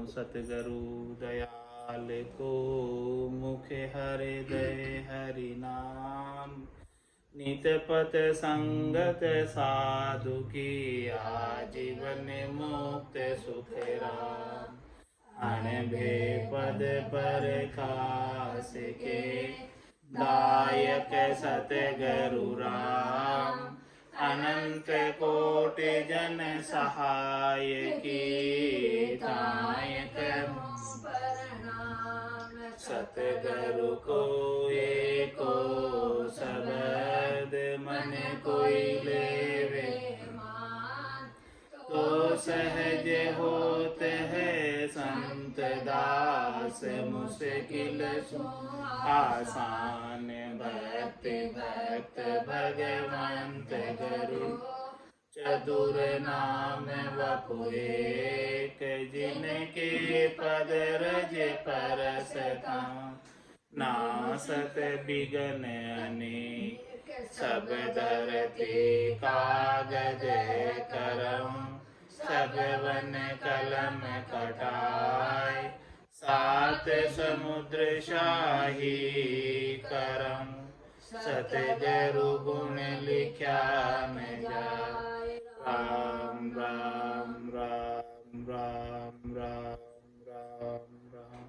सतगुरु दयाल को मुखे हृदय हरि नाम। नित पथ संगत साधु की आजीवन मुक्त सुख राम। अनभे पद पर खास के दायक सतगुरु राम। अनंत कोटि जन सहाय की दायक सतगुरु को एको शब्द मन कोई लेवे मान। तो सहज होत है संत दास मुश्किल आसान। भक्त भक्त भगवंत गुरु चतुर नाम वपु एक। जिनके पद रज परसता नासत बिगन अनेक। सब धरती कागज करम सब वन कलम कटाय। सात समुद्र शाही करम सतगुरु गुण लिख्या न जाय। राम राम राम राम राम राम राम।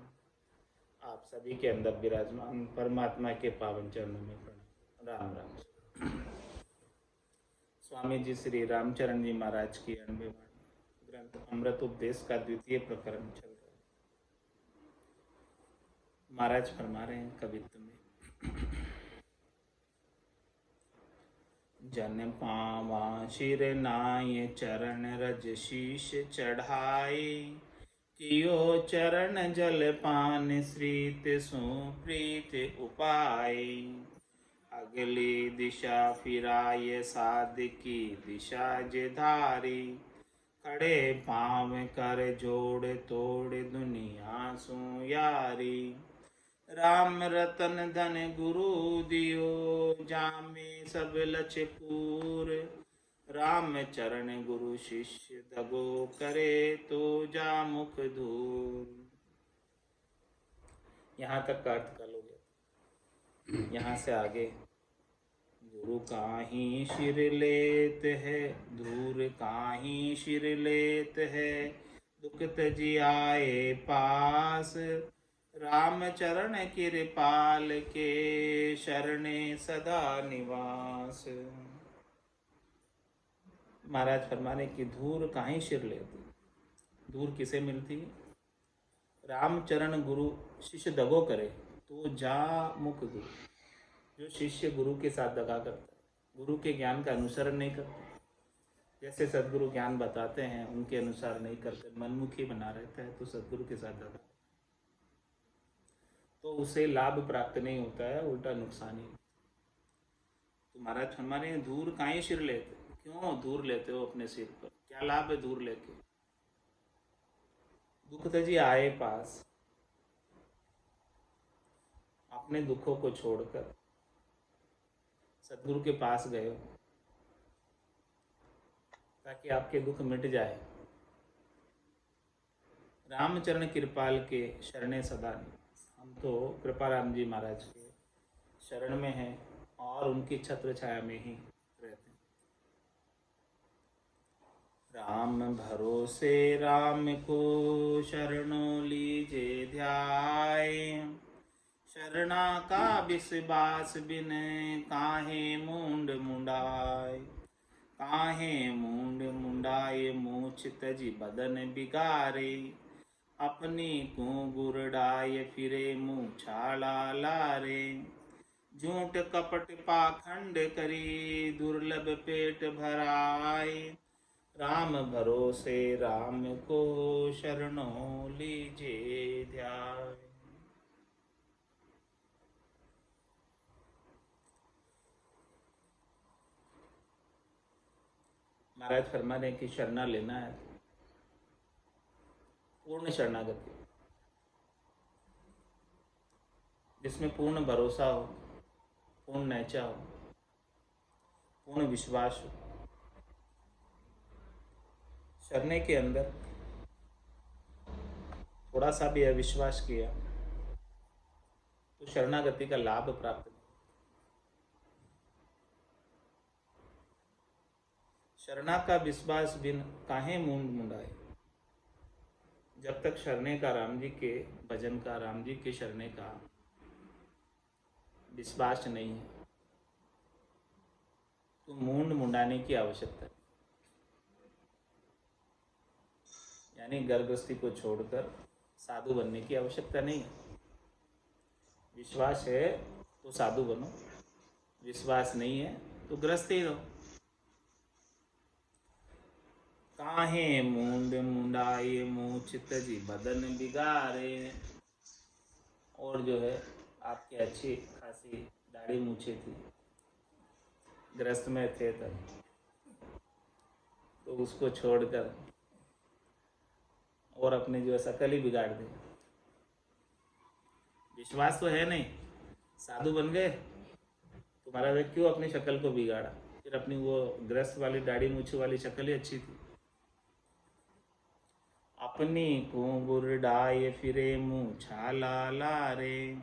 आप सभी के अंदर विराजमान परमात्मा के पावन चरणों में प्रणाम। राम राम। स्वामी जी श्री रामचरण जी महाराज की 98 ग्रंथ अमृत उपदेश का द्वितीय प्रकरण चल रहा है। महाराज फरमा रहे हैं कवित्व में, जन पावा शिर नाय चरण रज शीश चढ़ाई। कियो चरण जल पान श्रीत सो प्रीत उपाय। अगली दिशा फिराय साध की दिशा जे धारी। खड़े पाँव कर जोड़ तोड़ दुनिया सो यारी। राम रतन धन गुरु दियो जामे सब लछ पूर। राम चरण गुरु शिष्य दगो करे तो जा मुख दूर। यहाँ तक का अर्थ कर लोगे। यहाँ से आगे गुरु काहीं शिर लेत है दूर काहीं शिर लेत है। दुख तजी आए पास राम चरण कृपाल के शरणे सदा निवास। महाराज फरमाने की धूर काहीं शिर लेती। धूर किसे मिलती है? रामचरण गुरु शिष्य दगो करे तो जा मुख दूर। जो शिष्य गुरु के साथ दगा करता है, गुरु के ज्ञान का अनुसरण नहीं करता, जैसे सदगुरु ज्ञान बताते हैं उनके अनुसार नहीं करते, मनमुखी बना रहता है, तो सदगुरु के साथ दगा तो उसे लाभ प्राप्त नहीं होता है, उल्टा नुकसान ही। तो महाराज हमारे दूर काहीं सिर लेते। क्यों दूर लेते हो अपने सिर पर? क्या लाभ है दूर लेके? दुख तजी आए पास, अपने दुखों को छोड़कर सदगुरु के पास गए हो ताकि आपके दुख मिट जाए। रामचरण कृपाल के शरणे सदा। हम तो कृपाराम जी महाराज के शरण में हैं और उनकी छत्र छाया में ही रहते हैं। राम भरोसे राम को शरणों लीजे ध्याय। शरणा का विश्वास बिन काहे मूंड मुंडाय। काहे मूंड मुंडाए मूछ तजी बदन बिगारे। अपनी को गुरडाय फिरे मुँह छाड़ा लारे। झूठ कपट पाखंड करी दुर्लभ पेट भराए। राम भरोसे राम को शरणों लीजे ध्याय। महाराज फरमा रहे कि शरणा लेना है पूर्ण शरणागति, जिसमें पूर्ण भरोसा हो, पूर्ण नैचा हो, पूर्ण विश्वास हो। शरणे के अंदर थोड़ा सा भी अविश्वास किया तो शरणागति का लाभ प्राप्त नहीं। शरणा का विश्वास बिन काहे मूंड मुंडाए। जब तक शरणे का राम जी के भजन का, राम जी के शरणे का विश्वास नहीं है तो मूंड मुंडाने की आवश्यकता है। यानी गर्भस्थी को छोड़कर साधु बनने की आवश्यकता नहीं है। विश्वास है तो साधु बनो, विश्वास नहीं है तो ग्रस्त ही रहो। काहे मूंड मुंडाए मुँह चित जी बदन बिगाड़े। और जो है आपकी अच्छी खासी दाढ़ी मूछे थी, ग्रस्त में थे तब, तो उसको छोड़कर और अपनी जो है शकल ही बिगाड़ दी। विश्वास तो है नहीं, साधु बन गए तो महाराज क्यों अपनी शक्ल को बिगाड़ा। फिर अपनी वो ग्रस्त वाली दाढ़ी मूछे वाली शक्ल ही अच्छी थी। अपनी को बुरडाए फिरे मुँह छाला लारे।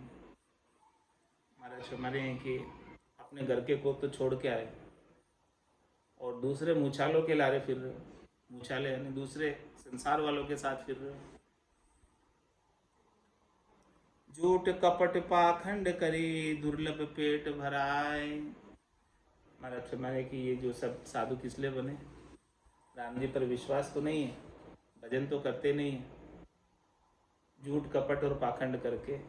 महाराज हमारे हैं कि अपने घर के को तो छोड़ के आए और दूसरे मूछालों के लारे फिर रहे। मूछाले यानी दूसरे संसार वालों के साथ फिर रहे। झूठ कपट पाखंड करी दुर्लभ पेट भराए। महाराज हमारे कि ये जो सब साधु किस लिए बने। राम जी पर विश्वास तो नहीं है, भजन तो करते नहीं है, झूठ कपट और पाखंड करके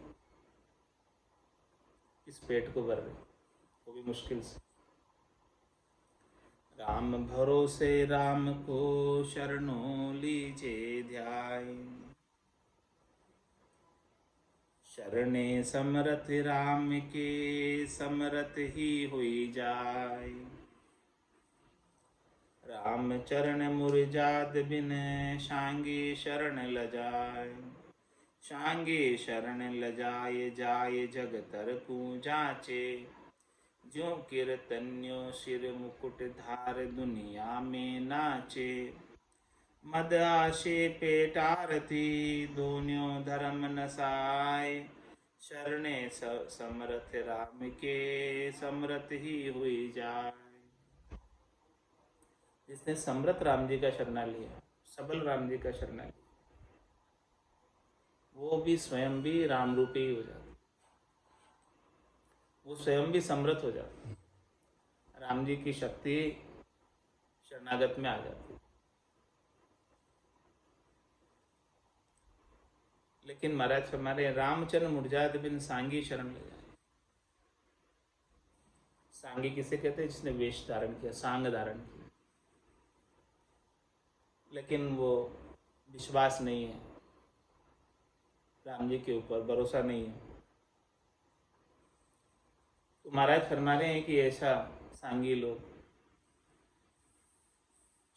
इस पेट को भर रहे, वो भी मुश्किल से। राम भरोसे राम को शरणों लीजे ध्याय। शरणे समरथ राम के समरथ ही हुई जाय। राम चरण मुरजाद बिन शांगी शरण लजाय। शांगी शरण लजाए जाय जगतर को जाचे। ज्यों कीर्तन्यो सिर मुकुट धार दुनिया में नाचे। मद आशे पेट आरती दोन्यों धर्म नसाय। शरणे समरथ राम के समरथ ही हुई जाय। जिसने समरथ राम जी का शरणा लिया, सबल राम जी का शरणा लिया, वो भी स्वयं भी राम रूपी ही हो जाता, वो स्वयं भी समृद्ध हो जाता, राम जी की शक्ति शरणागत में आ जाती। लेकिन महाराज हमारे रामचरण मुरजाद बिन सांगी शरण ले जाए। सांगी किसे कहते हैं? जिसने वेश धारण किया, सांग धारण किया, लेकिन वो विश्वास नहीं है, राम जी के ऊपर भरोसा नहीं है। तो महाराज फरमा रहे हैं कि ऐसा सांगी लोग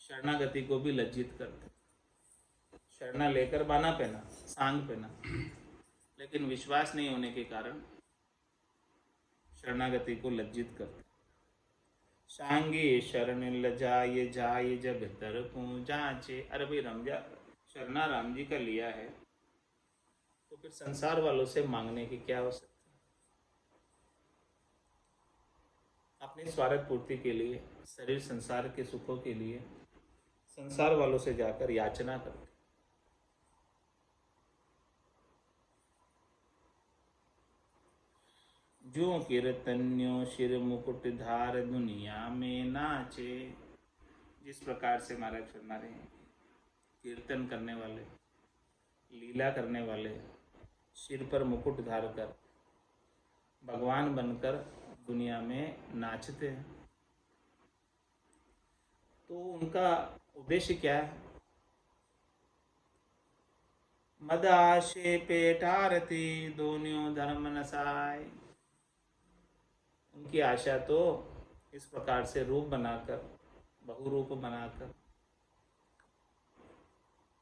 शरणागति को भी लज्जित करते। शरणा लेकर बाना पहना, सांग पहना, लेकिन विश्वास नहीं होने के कारण शरणागति को लज्जित करते। सांगी शरण लजाए जाए जग तर को जाचे। अरे भाई रमजा शरणा राम जी का लिया है तो फिर संसार वालों से मांगने की क्या आवश्यकता। अपनी स्वार्थ पूर्ति के लिए, शरीर संसार के सुखों के लिए संसार वालों से जाकर याचना करते। जो कीर्तन्यो शिर मुकुट धार दुनिया में नाचे। जिस प्रकार से महाराज फरमा रहे हैं, कीर्तन करने वाले, लीला करने वाले सिर पर मुकुट धार कर भगवान बनकर दुनिया में नाचते हैं, तो उनका उद्देश्य क्या है? मद आशे पेट आरती दोनों धर्म नसाय। उनकी आशा तो इस प्रकार से रूप बनाकर, बहुरूप बनाकर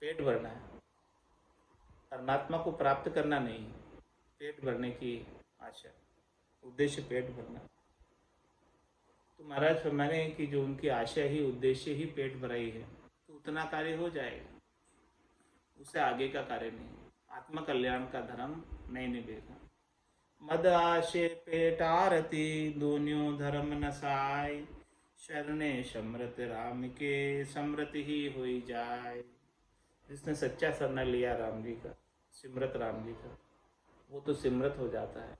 पेट भरना है, परमात्मा को प्राप्त करना नहीं, पेट भरने की आशा, उद्देश्य पेट भरना। तो महाराज फरमाने हैं कि जो उनकी आशा ही, उद्देश्य ही पेट भराई है, तो उतना कार्य हो जाएगा, उससे आगे का कार्य नहीं। आत्म कल्याण का धर्म नहीं निभेगा। मद आशे पेट आरती दोन्यों धर्म नसाय, शरणे समृत राम के समृत ही हुई जाए। जिसने सच्चा शरण लिया राम जी का, सिमरत राम जी का, वो तो सिमरत हो जाता है,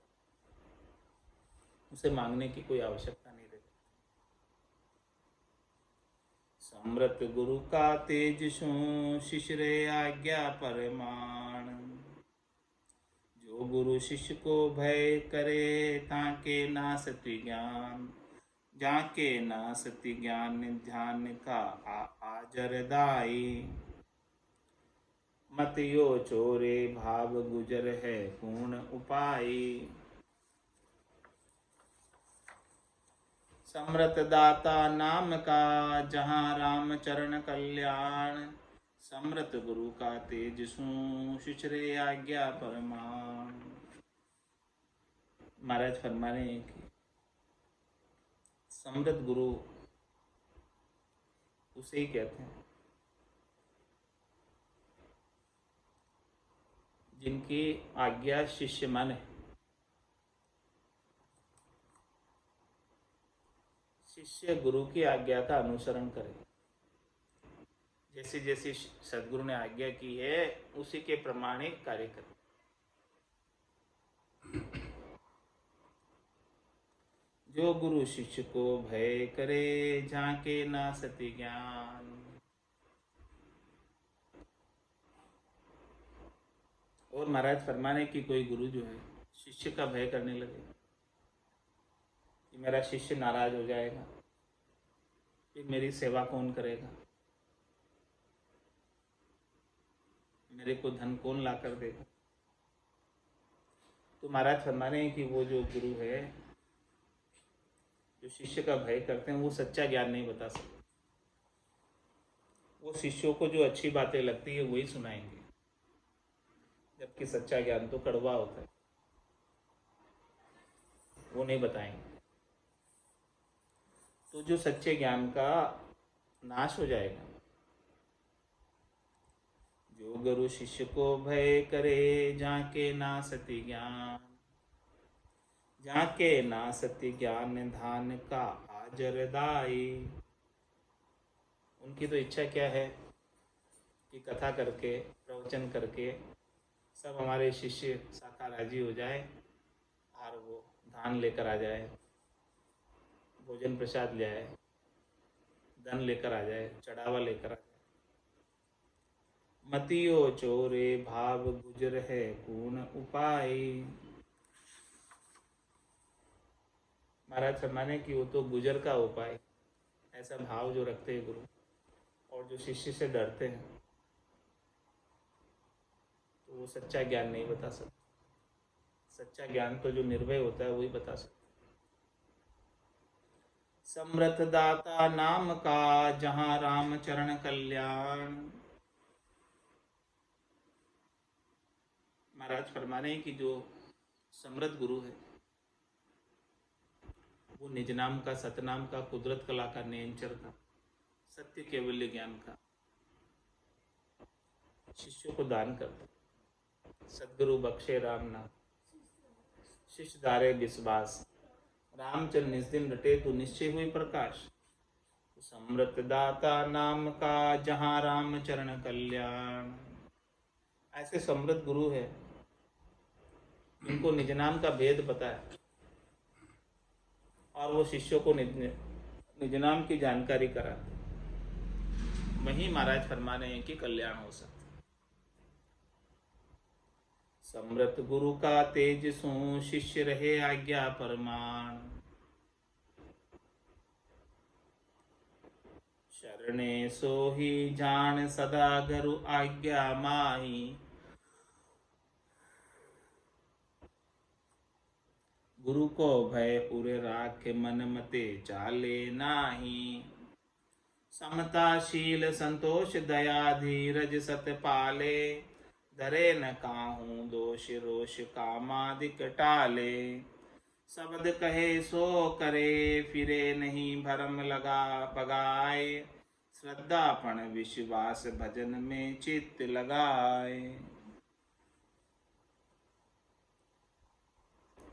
उसे मांगने की कोई आवश्यकता नहीं रहती। समृत गुरु का तेज सो शिष्य आज्ञा परमाण, जो गुरु शिष्य को भय करे ताके नासति ज्ञान, जाके नासति ज्ञान ध्यान का आजरदाई। मत यो चोरे भाव गुजर है पूर्ण उपाय, समृत दाता नाम का जहाँ राम चरण कल्याण, समृत गुरु का तेज सू शिचरे आज्ञा परमाण। महाराज फरमा रहे हैं कि समृत गुरु उसे ही कहते हैं जिनकी आज्ञा शिष्य माने। शिष्य गुरु की आज्ञा का अनुसरण करे, जैसी जैसी सदगुरु ने आज्ञा की है उसी के प्रमाणे कार्य करे। जो गुरु शिष्य को भय करे झांके ना सति ज्ञान। और महाराज फरमाने की कोई गुरु जो है शिष्य का भय करने लगे कि मेरा शिष्य नाराज हो जाएगा, फिर मेरी सेवा कौन करेगा, मेरे को धन कौन ला कर देगा। तो महाराज फरमाने हैं कि वो जो गुरु है जो शिष्य का भय करते हैं वो सच्चा ज्ञान नहीं बता सकते। वो शिष्यों को जो अच्छी बातें लगती है वही सुनाएंगे, जबकि सच्चा ज्ञान तो कड़वा होता है, वो नहीं बताएंगे। तो जो सच्चे ज्ञान का नाश हो जाएगा। जो गुरु शिष्य को भय करे जाके ना सति ज्ञान, जाके ना सत्य ज्ञान धान का आजरदाई। उनकी तो इच्छा क्या है कि कथा करके प्रवचन करके सब हमारे शिष्य शाखा राजी हो जाए और वो धान लेकर आ जाए, भोजन प्रसाद ले आए, धन लेकर आ जाए, चढ़ावा लेकर आ जाए। मतियो चोरे भाव गुजर है पूर्ण उपाय। महाराज फरमाने की वो तो गुजर का उपाय, ऐसा भाव जो रखते हैं गुरु और जो शिष्य से डरते हैं तो वो सच्चा ज्ञान नहीं बता सकते। सच्चा ज्ञान तो जो निर्भय होता है वही बता सकता। समृत दाता नाम का जहाँ राम चरण कल्याण। महाराज फरमाने की जो समृत गुरु है वो निज नाम का, सतनाम का, कुदरत कला का, नेंचर का, सत्य केवल्य ज्ञान का शिष्यों को दान करता। सदगुरु बख्शे राम नाम, शिष्य धारे विश्वास, रामचंद्र निज दिन रटे तो निश्चय हुई प्रकाश। समृत दाता नाम का जहाँ राम चरण कल्याण। ऐसे समृत गुरु है इनको निज नाम का भेद पता है और वो शिष्यों को निज नाम की जानकारी कराते, वही महाराज फरमाने हैं कि कल्याण हो सकता। समृत गुरु का तेज सो शिष्य रहे आज्ञा परमाण। शरणे सो ही जान सदा गुरु आज्ञा माही। गुरु को भय उरे राख मन मते चाले नाही। समताशील संतोष दया धीरज सत पाले। धरे न काहू दोष रोष कामादिक टाले। शब्द कहे सो करे फिरे नहीं भरम लगा पगाए। श्रद्धापण विश्वास भजन में चित्त लगाए।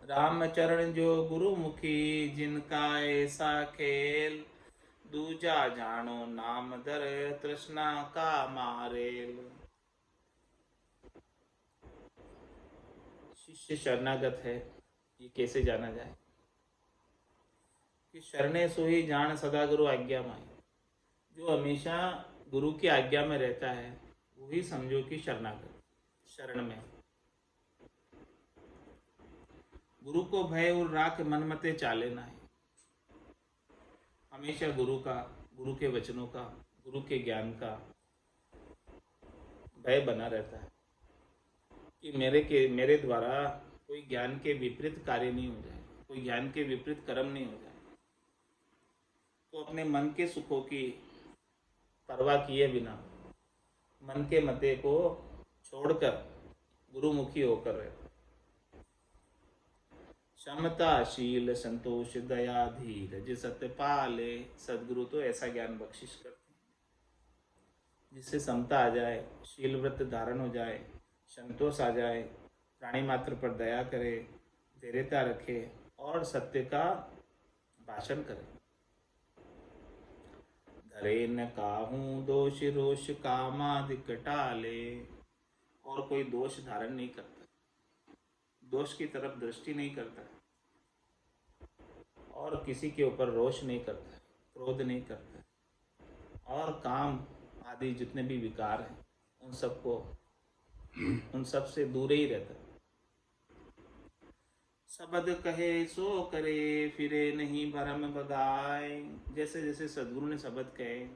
रामचरण जो गुरुमुखी, जिनका ऐसा खेल, दूजा जानो नाम दर, तृष्णा का मारेल। शिष्य शरणागत है, ये कैसे जाना जाए? कि शरणे सोई जान सदा गुरु आज्ञा माई। जो हमेशा गुरु की आज्ञा में रहता है वही समझो कि शरणागत, शरण में। गुरु को भय और राख मन मते चाले ना है। हमेशा गुरु का, गुरु के वचनों का, गुरु के ज्ञान का भय बना रहता है कि मेरे द्वारा कोई ज्ञान के विपरीत कार्य नहीं हो जाए, कोई ज्ञान के विपरीत कर्म नहीं हो जाए। तो अपने मन के सुखों की परवाह किए बिना मन के मते को छोड़कर गुरुमुखी होकर रहता। क्षमता शील संतोष दया धीरज सत्य पाले। सदगुरु तो ऐसा ज्ञान बख्शिश करते हैं जिससे समता आ जाए, शील व्रत धारण हो जाए, संतोष आ जाए, प्राणी मात्र पर दया करे, धैर्यता रखे और सत्य का भाषण करे। धरे न काहूं दोष रोष कामादिक टाले। और कोई दोष धारण नहीं करता, दोष की तरफ दृष्टि नहीं करता और किसी के ऊपर रोष नहीं करता, क्रोध नहीं करता और काम आदि जितने भी विकार हैं उन सब से दूर ही रहता। शब्द कहे सो करे, फिरे नहीं भरम बगाए। जैसे जैसे सदगुरु ने शब्द कहे,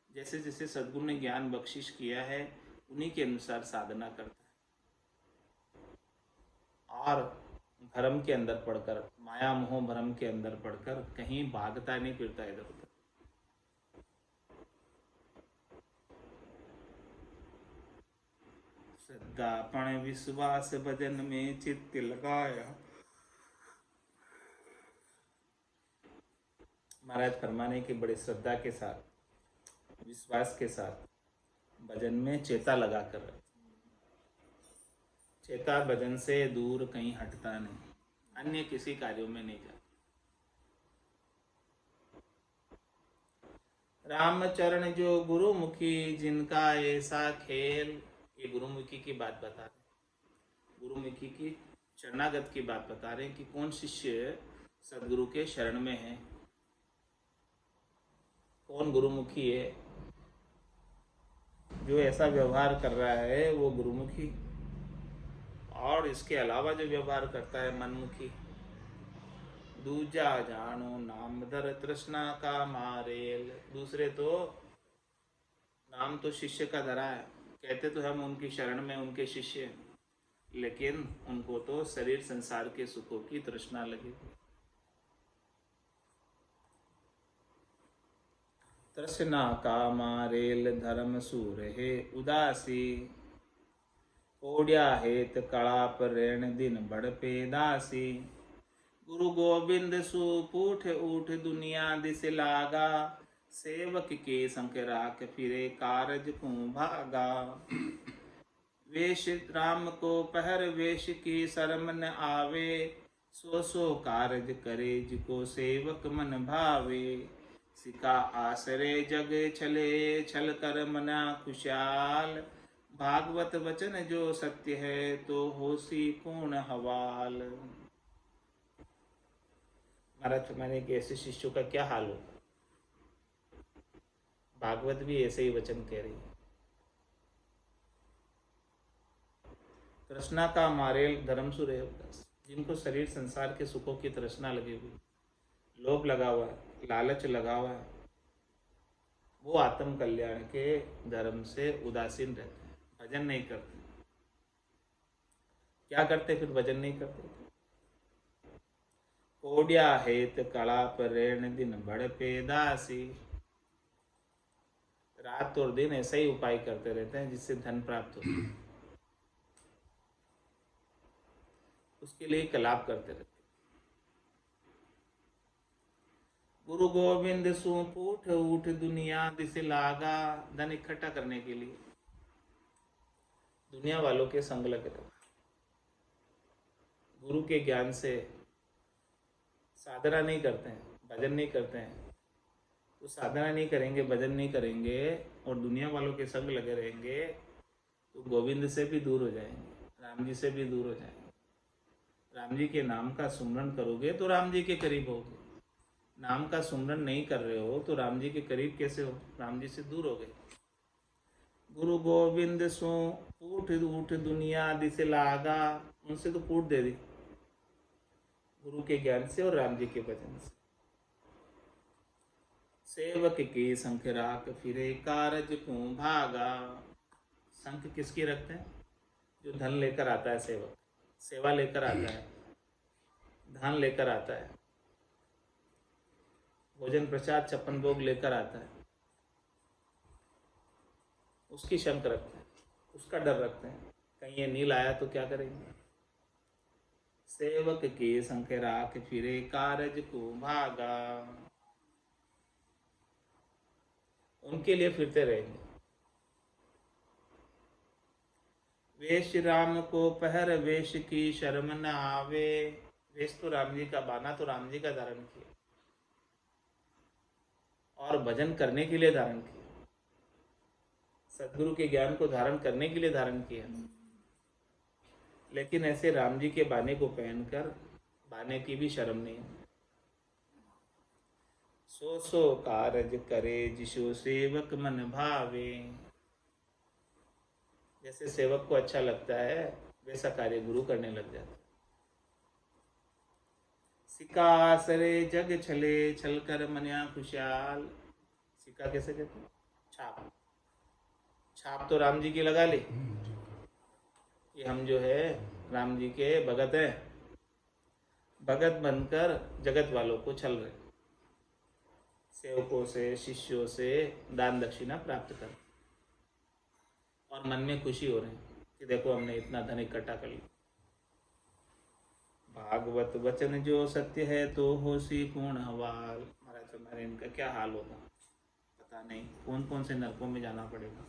जैसे जैसे सदगुरु ने ज्ञान बख्शिश किया है, उन्हीं के अनुसार साधना करता है और भ्रम के अंदर पढ़कर, माया मोह भ्रम के अंदर पढ़कर कहीं भागता नहीं फिरता इधर उधर। श्रद्धापण विश्वास भजन में चित्त लगाया। महाराज फरमाने की बड़ी श्रद्धा के साथ, विश्वास के साथ भजन में चेता लगाकर, चेता भजन से दूर कहीं हटता नहीं, अन्य किसी कार्यों में नहीं जाता। रामचरण जो गुरुमुखी, जिनका ऐसा खेल। ये गुरुमुखी की बात बता रहे, गुरुमुखी की शरणागत की बात बता रहे कि कौन शिष्य सदगुरु के शरण में है, कौन गुरुमुखी है। जो ऐसा व्यवहार कर रहा है वो गुरुमुखी, और इसके अलावा जो व्यवहार करता है मनमुखी। दूजा जानो नाम दर, तृष्णा का मारेल। दूसरे तो नाम तो शिष्य का धरा है, कहते तो हम उनकी शरण में उनके शिष्य, लेकिन उनको तो शरीर संसार के सुखों की तृष्णा लगी। तृष्णा का मारेल धर्म सूर है उदासी। ओड्या हेत कड़ाप रेण दिन बड़ पेदासी। गुरु गोविंद सुपूठ ऊठ दुनिया दिस लागा। सेवक के संग राख फिरे कारज को भागा। वेश राम को पहर वेश की शर्म न आवे। सो सो कारज करे जिको सेवक मन भावे। सिका आसरे जग छले छल कर मना खुशाल। भागवत वचन जो सत्य है तो होसी पूर्ण हवाल। महाराज फरमाने के ऐसे शिष्यों का क्या हाल होगा। भागवत भी ऐसे ही वचन कह रही है। तृष्णा का मारेल धर्मसुर है, जिनको शरीर संसार के सुखों की तृष्णा लगी हुई, लोभ लगा हुआ है, लालच लगा हुआ है, वो आत्म कल्याण के धर्म से उदासीन रहते हैं, भजन नहीं करते। क्या करते फिर भजन नहीं करते? कोड्या हेत कड़ाप रेण दिन बड़ पेदासी। रात और दिन ऐसा ही उपाय करते रहते हैं जिससे धन प्राप्त हो, उसके लिए कलाप करते रहते। गुरु गोविंद सुपूठ ऊठ दुनिया दिस लागा। धन इकट्ठा करने के लिए दुनिया वालों के संग लगे रहो। गुरु के ज्ञान से साधना नहीं करते हैं, भजन नहीं करते हैं, तो साधना नहीं करेंगे, भजन नहीं करेंगे और दुनिया वालों के संग लगे रहेंगे तो गोविंद से भी दूर हो जाएंगे, राम जी से भी दूर हो जाएंगे। राम जी के नाम का सुमरन करोगे तो राम जी के करीब होगे, नाम का सुमरन नहीं कर रहे हो तो राम जी के करीब कैसे हो, राम जी से दूर हो गए। गुरु गोविंद सो पूठ उठ दुनिया दिसे लागा, उनसे तो पूठ दे दी गुरु के ज्ञान से और राम जी के भजन से। सेवक की संख राख फिरे कारज क्यों भागा। संख किसकी रखते हैं? जो धन लेकर आता है सेवक, सेवा लेकर आता है, धान लेकर आता है, भोजन प्रसाद छप्पन भोग लेकर आता है, उसकी शंक रखते हैं, उसका डर रखते हैं, कहीं ये नील आया तो क्या करेंगे। सेवक के संख राख फिरे कारज को भागा, उनके लिए फिरते रहेंगे। वेश राम को पहर वेश की शर्म न आवे। वेश तो राम जी का, बाना तो राम जी का धारण किया और भजन करने के लिए धारण किया, सदगुरु के ज्ञान को धारण करने के लिए धारण किया। लेकिन ऐसे राम जी के बाने को पहनकर बाने की भी शर्म नहीं है। सो सो कारज करे जिसो सेवक मन भावे। जैसे सेवक को अच्छा लगता है वैसा कार्य गुरु करने लग जाता है। सिक्का सरे जग छले छल कर मनिया खुशहाल। सिक्का कैसे कहते हैं? छाप। छाप तो राम जी की लगा ली कि हम जो है राम जी के भगत हैं, भगत बनकर जगत वालों को छल रहे, सेवकों से शिष्यों से दान दक्षिणा प्राप्त कर, और मन में खुशी हो रही कि देखो हमने इतना धन इकट्ठा कर लिया। भागवत वचन जो सत्य है तो होसी पूर्ण हवाल। महाराज हमारे इनका क्या हाल होगा पता नहीं, कौन कौन से नरकों में जाना पड़ेगा।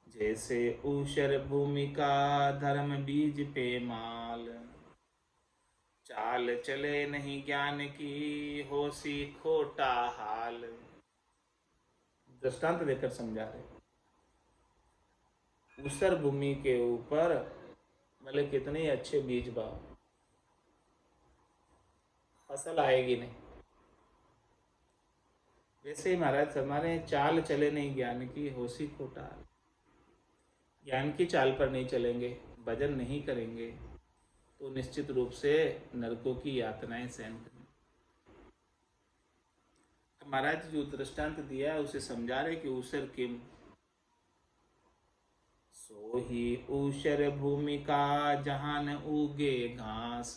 जैसे ऊषर भूमि का धर्म बीज पे माल, चाल चले नहीं ज्ञान की होसी खोटा हाल। दृष्टांत देकर समझा रहे, ऊसर भूमि के ऊपर भले कितने अच्छे बीज बाओ, फसल आएगी नहीं। वैसे ही महाराज हमारे चाल चले नहीं ज्ञान की होसी खोटा हाल। ज्ञान की चाल पर नहीं चलेंगे, भजन नहीं करेंगे तो निश्चित रूप से नरकों की यातनाएं सहन करेंगे। महाराज जो दृष्टांत दिया है उसे समझा रहे कि ऊसर किम, सो ही ऊषर भूमि का जहां न उगे घास।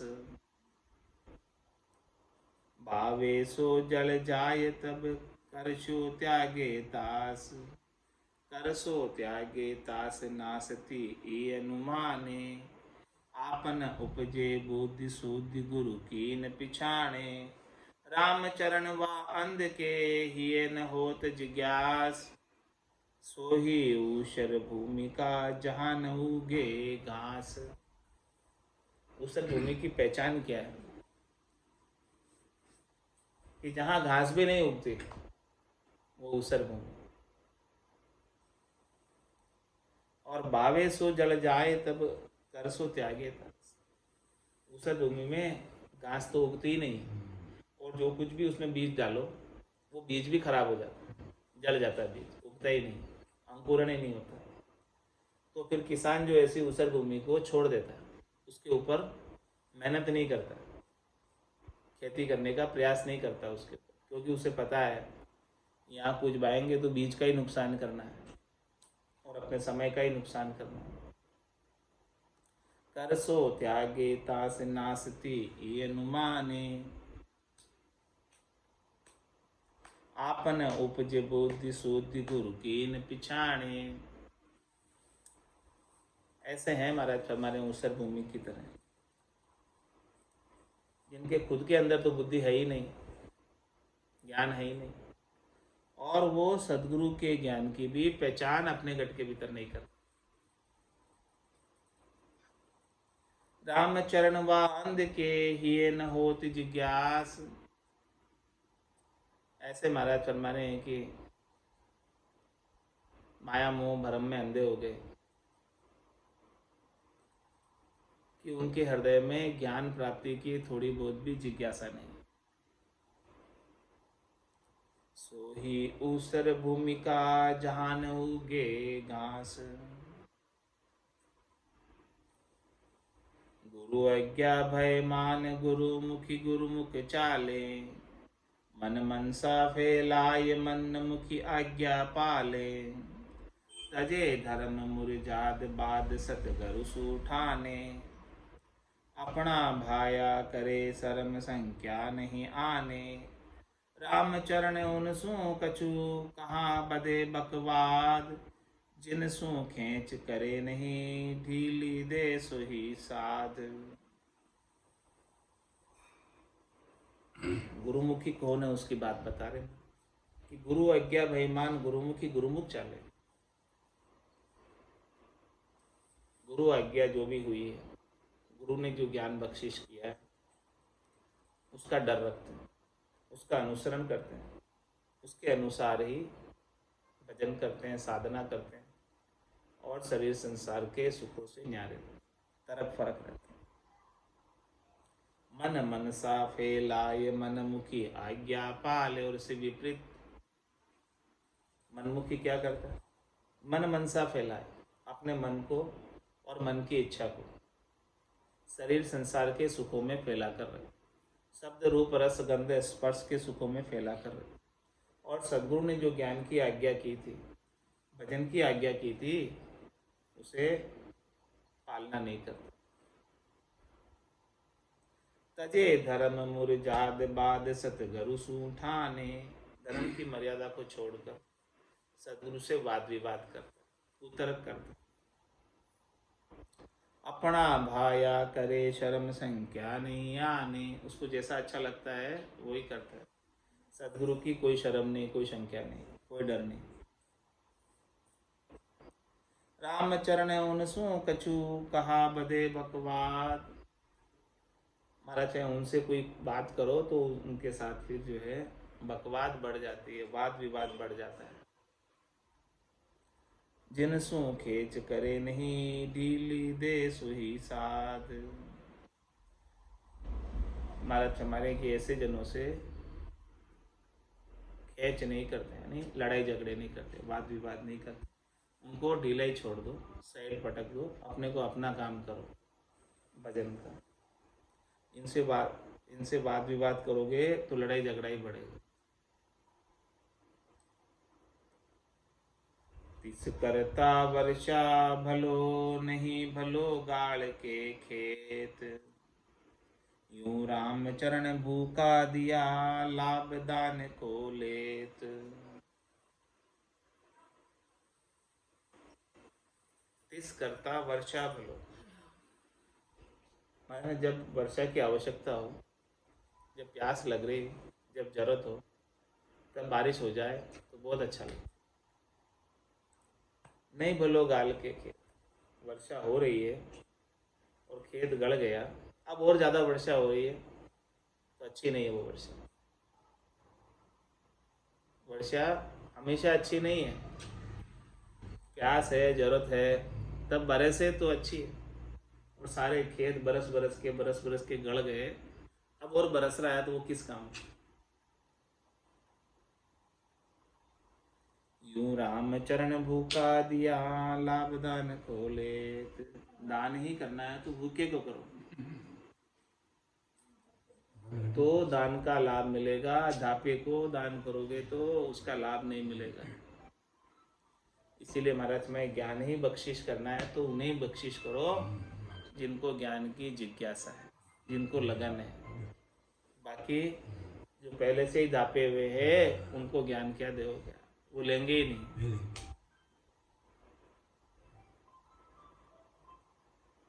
बावे सो जल जाय तब करशो त्यागे तास। करसो त्यागे तास नासती ये अनुमाने। आपन उपजे बुद्धि शुद्धि गुरु की न पिछाणे। राम चरण वा अंध के हिय न होत जिज्ञास। सो ही ऊषर भूमि का जहां न उगे घास। ऊषर भूमि की पहचान क्या है? कि जहां घास भी नहीं उगती वो ऊषर भूमि। और बावे सो जल जाए तब कर सो त्यागे तक। ऊषर भूमि में घास तो उगती ही नहीं, और जो कुछ भी उसमें बीज डालो वो बीज भी खराब हो जाता है, जल जाता है, बीज उगता ही नहीं, अंकुरण ही नहीं होता। तो फिर किसान जो ऐसी ऊसर भूमि को छोड़ देता है, उसके ऊपर मेहनत नहीं करता, खेती करने का प्रयास नहीं करता उसके ऊपर, क्योंकि उसे पता है यहाँ कुछ बाएंगे तो बीज का ही नुकसान करना है और अपने समय का ही नुकसान करना है। करसो त्यागे तास नासती ये अनुमाने। आपन उपज बुद्धि शुद्धि गुरु की न पिछाणे। ऐसे हैं महाराज हमारे ऊसर भूमि की तरह, जिनके खुद के अंदर तो बुद्धि है ही नहीं, ज्ञान है ही नहीं, और वो सदगुरु के ज्ञान की भी पहचान अपने गट के भीतर नहीं करते। रामचरण वा अंध के हिये न होत जिज्ञास। ऐसे महाराज फरमाने हैं कि माया मोह भ्रम में अंधे हो गए कि उनके हृदय में ज्ञान प्राप्ति की थोड़ी बहुत भी जिज्ञासा नहीं। सो ही ऊसर भूमिका जहान उगे घास। गुरु आज्ञा भय मान गुरुमुखी गुरुमुख चाले। मन मनसा फैलाय मन मुखी आज्ञा पाले। तजे धर्म मुरजाद बाद सतगरु सूठाने। अपना भाया करे शर्म संख्या नहीं आने। रामचरण उनसु कछु कहाँ बदे बकवाद। जिनसु खेच करे नहीं ढीली दे सोही साध। गुरुमुखी कौन है उसकी बात बता रहे कि गुरु आज्ञा भयमान गुरुमुखी गुरुमुख चाले। गुरु आज्ञा जो भी हुई है, गुरु ने जो ज्ञान बख्शिश किया है उसका डर रखते हैं, उसका अनुसरण करते हैं, उसके अनुसार ही भजन करते हैं, साधना करते हैं और शरीर संसार के सुखों से न्यारे तरफ फर्क रहते हैं। मन मनसा फैलाए मन मुखी आज्ञा पाले। और इससे विपरीत मनमुखी क्या करता है? मन मनसा फैलाए, अपने मन को और मन की इच्छा को शरीर संसार के सुखों में फैला कर रहे, शब्द रूप रस गंध स्पर्श के सुखों में फैला कर रहे। और सद्गुरु ने जो ज्ञान की आज्ञा की थी, भजन की आज्ञा की थी, उसे पालना नहीं करते। तजे धर्म मुरजाद बाद सतगुरु सूठाने। धर्म की मर्यादा को छोड़कर सदगुरु से वाद विवाद करता, कुतर्क करता। अपना भाया करे शर्म संख्या नहीं आने। उसको जैसा अच्छा लगता है वही करता है। सदगुरु की कोई शर्म नहीं, कोई संख्या नहीं, कोई डर नहीं। रामचरण उनसु कछु कहा बदे बकवाद। महाराज चाहे उनसे कोई बात करो तो उनके साथ फिर जो है बकवाद बढ़ जाती है, वाद विवाद बढ़ जाता है। जिनसु खेच करे नहीं ढीली दे सुही साध। महाराज हमारे कि ऐसे जनों से खेच नहीं करते, यानी लड़ाई झगड़े नहीं करते, वाद विवाद नहीं करते। उनको ढीला ही छोड़ दो, साइड पटक दो, अपने को अपना काम करो भजन का। इनसे वाद विवाद करोगे तो लड़ाई झगड़ा ही बढ़ेगा। तिस करता वर्षा भलो नहीं भलो गाड़ के खेत। यूं राम चरण भूखा दिया लाभ दान को लेत। तिस करता वर्षा भलो, माने जब वर्षा की आवश्यकता हो, जब प्यास लग रही, जब जरूरत हो, तब बारिश हो जाए तो बहुत अच्छा लगता। नहीं भलो गाल के खेत, वर्षा हो रही है और खेत गड़ गया, अब और ज़्यादा वर्षा हो रही है तो अच्छी नहीं है वो वर्षा। वर्षा हमेशा अच्छी नहीं है। प्यास है, जरूरत है, तब बरसे तो अच्छी है। और सारे खेत बरस बरस के गड़ गए, अब और बरस रहा है तो वो किस काम। यूं राम चरण भूखा दिया लाभ दान को लेत। दान ही करना है तो भूखे को करो तो दान का लाभ मिलेगा। धापे को दान करोगे तो उसका लाभ नहीं मिलेगा। इसीलिए महाराज में ज्ञान ही बख्शिश करना है तो उन्हें बख्शिश करो जिनको ज्ञान की जिज्ञासा है, जिनको लगन है। बाकी जो पहले से ही धापे हुए हैं उनको ज्ञान क्या दोगे, वो लेंगे ही नहीं।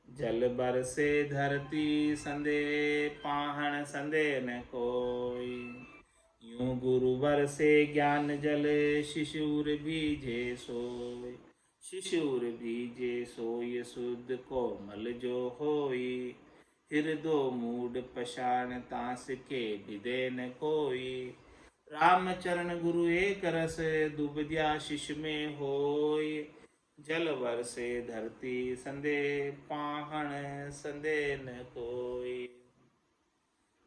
जल बरसे धरती संदे पाहन संदे न कोई। यूं गुरु बरसे ज्ञान जल शिशुर बीजे सोय। शिशुर बीजे सोय शुद्ध कोमल जो होई, हृदो मूड पशान तास के विदे न कोई। रामचरण गुरु एक रस, दुबद्या शिष्य में होय। जल वर्षे धरती संदे, पाहण संदे न कोई।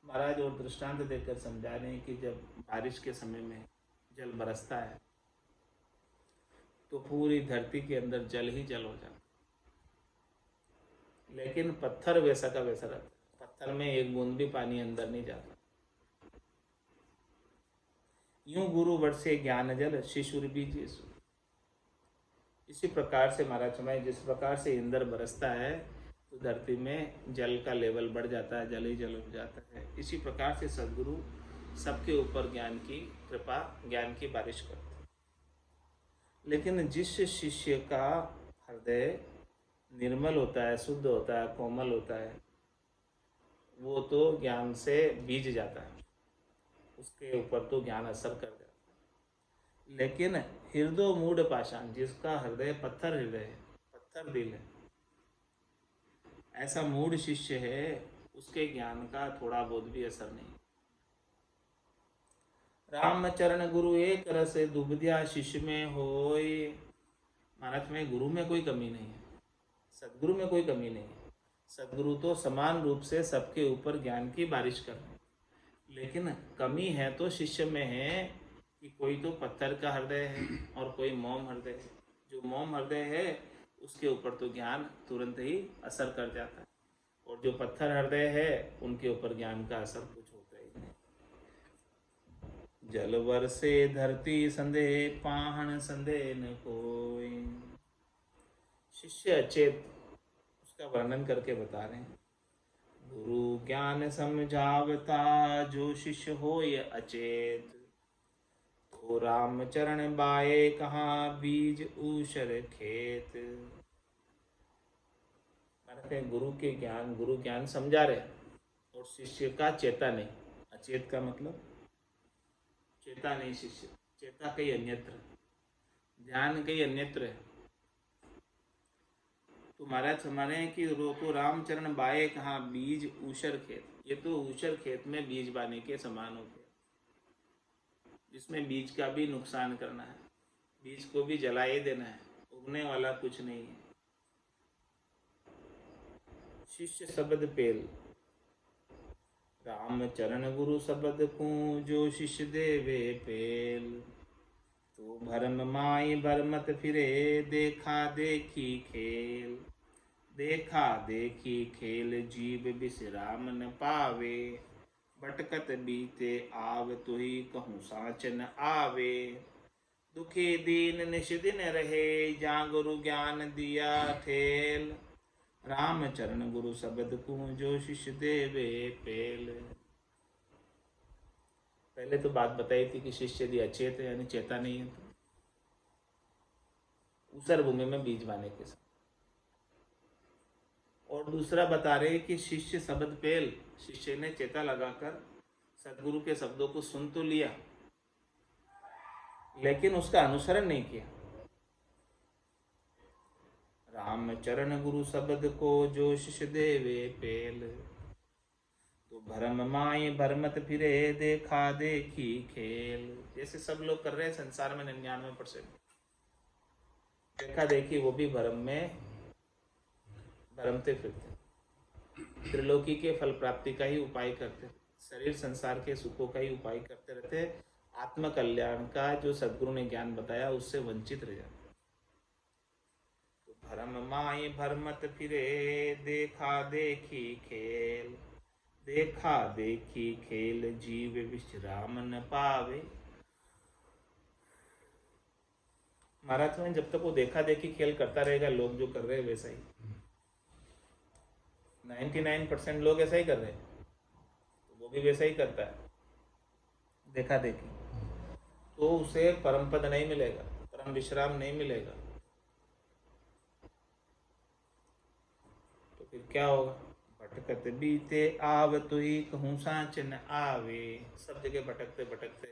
महाराज और दृष्टांत देकर समझा रहे हैं कि जब बारिश के समय में जल बरसता है तो पूरी धरती के अंदर जल ही जल हो जाता है, लेकिन पत्थर वैसा का वैसा रहता है। पत्थर में एक बूंद भी पानी अंदर नहीं जाता। यूं गुरु वर्षे ज्ञान जल, शिशुर बीजेषु। इसी प्रकार से महाराज समय जिस प्रकार से इंद्र बरसता है तो धरती में जल का लेवल बढ़ जाता है, जल ही जल हो जाता है। इसी प्रकार से सदगुरु सबके ऊपर ज्ञान की कृपा, ज्ञान की बारिश करते हैं। लेकिन जिस शिष्य का हृदय निर्मल होता है, शुद्ध होता है, कोमल होता है, वो तो ज्ञान से बीज जाता है, उसके ऊपर तो ज्ञान असर कर जाता है। लेकिन हृदय मूढ़ पाषाण, जिसका हृदय पत्थर हृदय है, पत्थर दिल है, ऐसा मूढ़ शिष्य है, उसके ज्ञान का थोड़ा बहुत भी असर नहीं। रामचरण गुरु एक रस, दुबद्या शिष्य में होय। महाराज में गुरु में कोई कमी नहीं है, सदगुरु में कोई कमी नहीं है। सदगुरु तो समान रूप से सबके ऊपर ज्ञान की बारिश कर रहे हैं, लेकिन कमी है तो शिष्य में है कि कोई तो पत्थर का हृदय है और कोई मोम हृदय है। जो मोम हृदय है उसके ऊपर तो ज्ञान तुरंत ही असर कर जाता है, और जो पत्थर हृदय है उनके ऊपर ज्ञान का असर कुछ होता ही नहीं। जल वर्षे धरती संदेह, पाहन संदेह न कोई। शिष्य अचेत, उसका वर्णन करके बता रहे हैं। गुरु ज्ञान समझावता, जो शिष्य होय अचेत। तो राम चरण बाए, कहाँ बीज ऊषर खेत। गुरु के ज्ञान, गुरु ज्ञान समझा रहे और शिष्य का चेता नहीं। अचेत का मतलब चेता नहीं शिष्य, चेता कहीं अन्यत्र, ध्यान कहीं अन्यत्र है। तो महाराज हमारे हैं कि तो रामचरण बाए, कहाँ बीज ऊषर खेत। ये तो ऊषर खेत में बीज बाने के समान होते हैं, जिसमें बीज का भी नुकसान करना है, बीज को भी जला ही देना है, उगने वाला कुछ नहीं है। शिष्य शब्द पेल, राम चरण गुरु शब्द को, जो शिष्य देवे पेल। तो भरम माई भरमत फिरे, देखा देखी खेल। देखा देखी खेल, जीव विश्राम न पावे। भटकत बीते आव, तुही कहूँ साच न आवे। दुखी दीन निश दिन रहे, जा गुरु ज्ञान दिया ठेल। राम चरण गुरु शब्द को, जो शिष्य देवे पेल। पहले तो बात बताई थी कि शिष्य यदि अचेत है यानी चेता नहीं है तो ऊसर भूमि में बीज बाने के साथ। और दूसरा बता रहे कि शिष्य शब्द पेल, शिष्य ने चेता लगाकर सदगुरु के शब्दों को सुन तो लिया, लेकिन उसका अनुसरण नहीं किया। राम चरण गुरु शब्द को, जो शिष्य देवे पेल। तो भरम माई भरमत फिरे, देखा देखी खेल। जैसे सब लोग कर रहे हैं संसार में 99%, देखा देखी वो भी भरम में भरमते फिरते, त्रिलोकी के फल प्राप्ति का ही उपाय करते, शरीर संसार के सुखों का ही उपाय करते रहते, आत्म कल्याण का जो सदगुरु ने ज्ञान बताया उससे वंचित रह जाते। तो भरम माई भरमत फिरे, देखा देखी खेल। देखा देखी खेल, जीव विश्राम न पावे। महाराज में जब तक वो देखा देखी खेल करता रहेगा, लोग जो कर रहे हैं वैसा ही, 99% लोग ऐसा ही कर रहे हैं, तो वो भी वैसा ही करता है देखा देखी, तो उसे परम पद नहीं मिलेगा, परम विश्राम नहीं मिलेगा। तो फिर क्या होगा? भटकत बीते आव, तो ही कहूँ साँच न आवे। सब जगह भटकते भटकते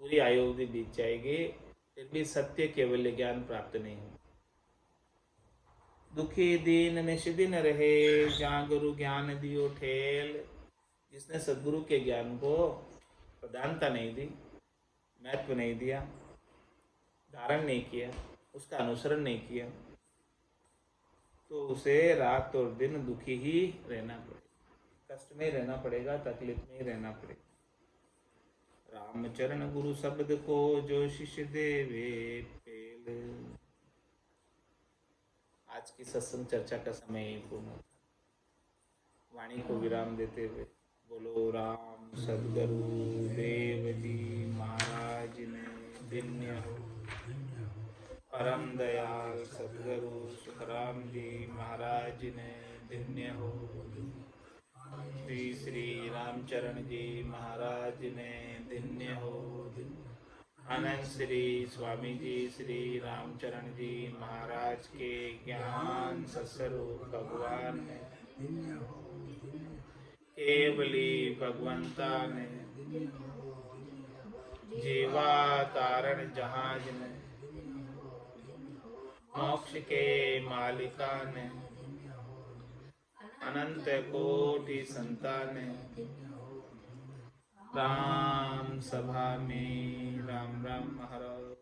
पूरी आयु भी बीत जाएगी, फिर भी सत्य केवल ज्ञान प्राप्त नहीं हो। दुखी दीन निष्दिन रहे, जहाँ गुरु ज्ञान दियो ठेल। जिसने सदगुरु के ज्ञान को प्रधानता नहीं दी, महत्व नहीं दिया, धारण नहीं किया, उसका अनुसरण नहीं किया, तो उसे रात और दिन दुखी ही रहना पड़ेगा, कष्ट में रहना पड़ेगा, तकलीफ में ही रहना पड़ेगा। रामचरण गुरु शब्द को जो शिष्य देवे पेल। आज की सत्संग चर्चा का समय ही पूर्ण होता, वाणी को विराम देते हुए बोलो राम सदगुरु देव जी महाराज ने धन्य हो। परम दयाल सदगुरु सुखराम जी महाराज ने धन्य हो। श्री श्री रामचरण जी महाराज ने धन्य हो। आनंद श्री स्वामी जी श्री रामचरण जी महाराज के ज्ञान सत्स्वरूप भगवान ने केवली भगवंता ने जीवा तारण जहाज ने मोक्ष के मालिका ने अनंत कोटि संतान राम सभा में राम राम महाराज।